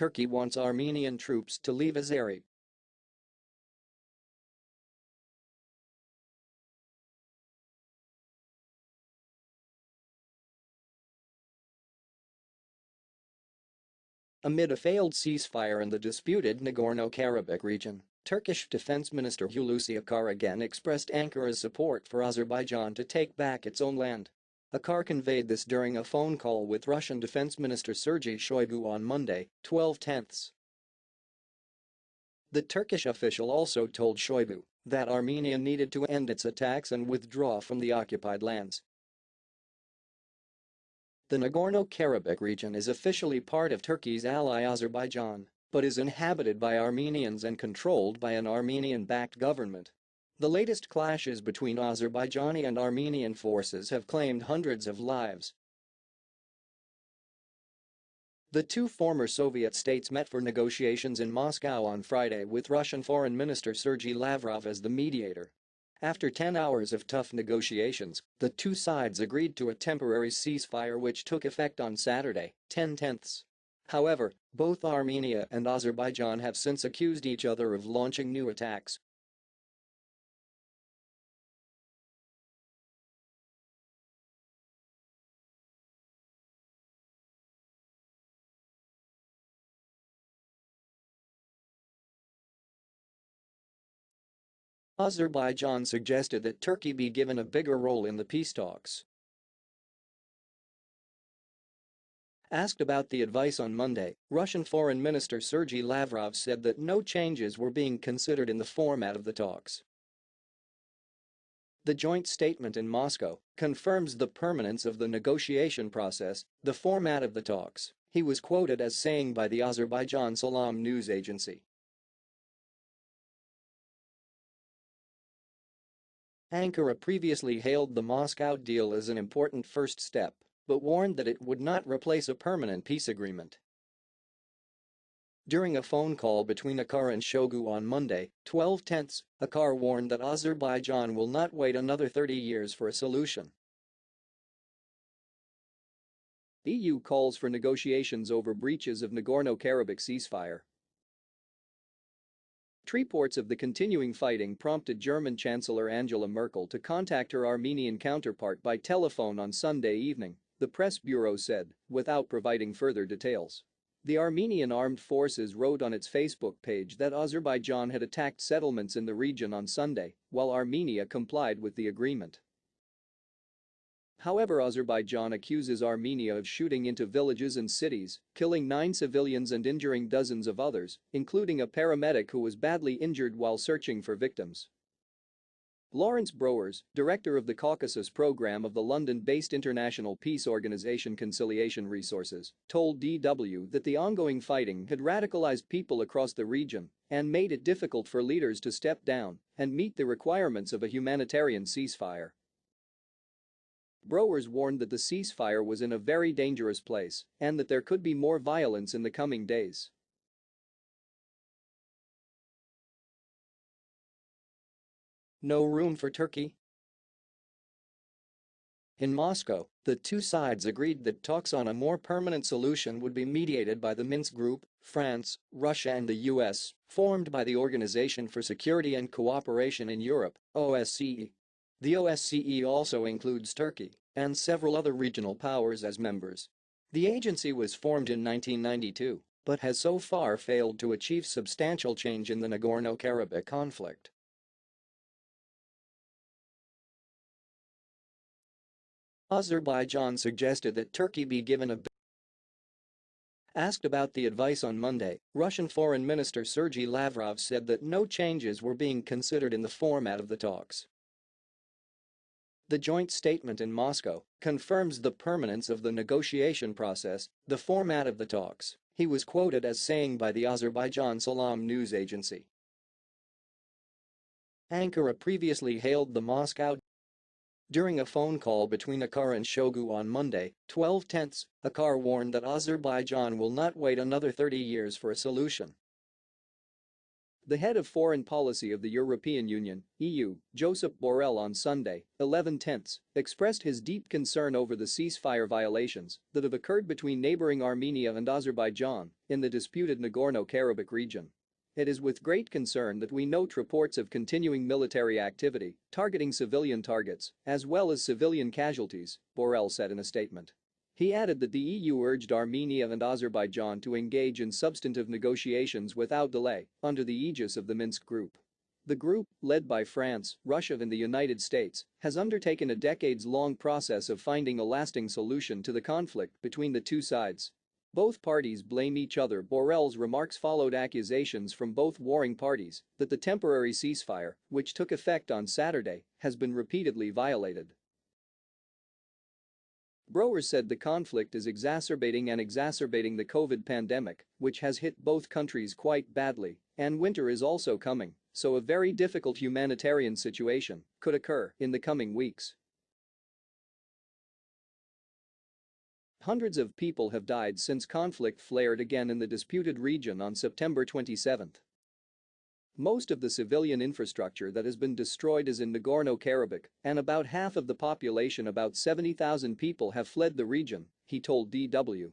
Turkey wants Armenian troops to leave Azeri. Amid a failed ceasefire in the disputed Nagorno-Karabakh region, Turkish Defense Minister Hulusi Akar again expressed Ankara's support for Azerbaijan to take back its own land. Akar conveyed this during a phone call with Russian Defense Minister Sergey Shoigu on Monday, 12/10. The Turkish official also told Shoigu that Armenia needed to end its attacks and withdraw from the occupied lands. The Nagorno-Karabakh region is officially part of Turkey's ally Azerbaijan, but is inhabited by Armenians and controlled by an Armenian-backed government. The latest clashes between Azerbaijani and Armenian forces have claimed hundreds of lives. The two former Soviet states met for negotiations in Moscow on Friday with Russian Foreign Minister Sergey Lavrov as the mediator. After 10 hours of tough negotiations, the two sides agreed to a temporary ceasefire which took effect on Saturday, 10/10. However, both Armenia and Azerbaijan have since accused each other of launching new attacks. Azerbaijan suggested that Turkey be given a bigger role in the peace talks. Asked about the advice on Monday, Russian Foreign Minister Sergey Lavrov said that no changes were being considered in the format of the talks. The joint statement in Moscow confirms the permanence of the negotiation process, the format of the talks, he was quoted as saying by the Azerbaijan Salam news agency. Ankara previously hailed the Moscow deal as an important first step, but warned that it would not replace a permanent peace agreement. During a phone call between Akar and Shoigu on Monday, 12/10, Akar warned that Azerbaijan will not wait another 30 years for a solution. EU calls for negotiations over breaches of Nagorno-Karabakh ceasefire. Reports of the continuing fighting prompted German Chancellor Angela Merkel to contact her Armenian counterpart by telephone on Sunday evening, the press bureau said, without providing further details. The Armenian armed forces wrote on its Facebook page that Azerbaijan had attacked settlements in the region on Sunday, while Armenia complied with the agreement. However, Azerbaijan accuses Armenia of shooting into villages and cities, killing 9 civilians and injuring dozens of others, including a paramedic who was badly injured while searching for victims. Lawrence Browers, director of the Caucasus program of the London-based international peace organization Conciliation Resources, told DW that the ongoing fighting had radicalized people across the region and made it difficult for leaders to step down and meet the requirements of a humanitarian ceasefire. Browers warned that the ceasefire was in a very dangerous place and that there could be more violence in the coming days. No room for Turkey? In Moscow, the two sides agreed that talks on a more permanent solution would be mediated by the Minsk Group, France, Russia and the US, formed by the Organization for Security and Cooperation in Europe, OSCE. The OSCE also includes Turkey and several other regional powers as members. The agency was formed in 1992, but has so far failed to achieve substantial change in the Nagorno-Karabakh conflict. Azerbaijan suggested that Turkey be given a Asked about the advice on Monday, Russian Foreign Minister Sergey Lavrov said that no changes were being considered in the format of the talks. The joint statement in Moscow confirms the permanence of the negotiation process, the format of the talks, he was quoted as saying by the Azerbaijan Salam news agency. Ankara previously hailed the Moscow During a phone call between Akar and Shoigu on Monday, 12/10, Akar warned that Azerbaijan will not wait another 30 years for a solution. The head of foreign policy of the European Union (EU), Josep Borrell on Sunday, 11/10, expressed his deep concern over the ceasefire violations that have occurred between neighboring Armenia and Azerbaijan in the disputed Nagorno-Karabakh region. It is with great concern that we note reports of continuing military activity targeting civilian targets as well as civilian casualties, Borrell said in a statement. He added that the EU urged Armenia and Azerbaijan to engage in substantive negotiations without delay under the aegis of the Minsk Group. The group, led by France, Russia and the United States, has undertaken a decades-long process of finding a lasting solution to the conflict between the two sides. Both parties blame each other. Borrell's remarks followed accusations from both warring parties that the temporary ceasefire, which took effect on Saturday, has been repeatedly violated. Borrell said the conflict is exacerbating the COVID pandemic, which has hit both countries quite badly, and winter is also coming, so a very difficult humanitarian situation could occur in the coming weeks. Hundreds of people have died since conflict flared again in the disputed region on September 27. Most of the civilian infrastructure that has been destroyed is in Nagorno-Karabakh, and about half of the population, about 70,000 people, have fled the region, he told DW.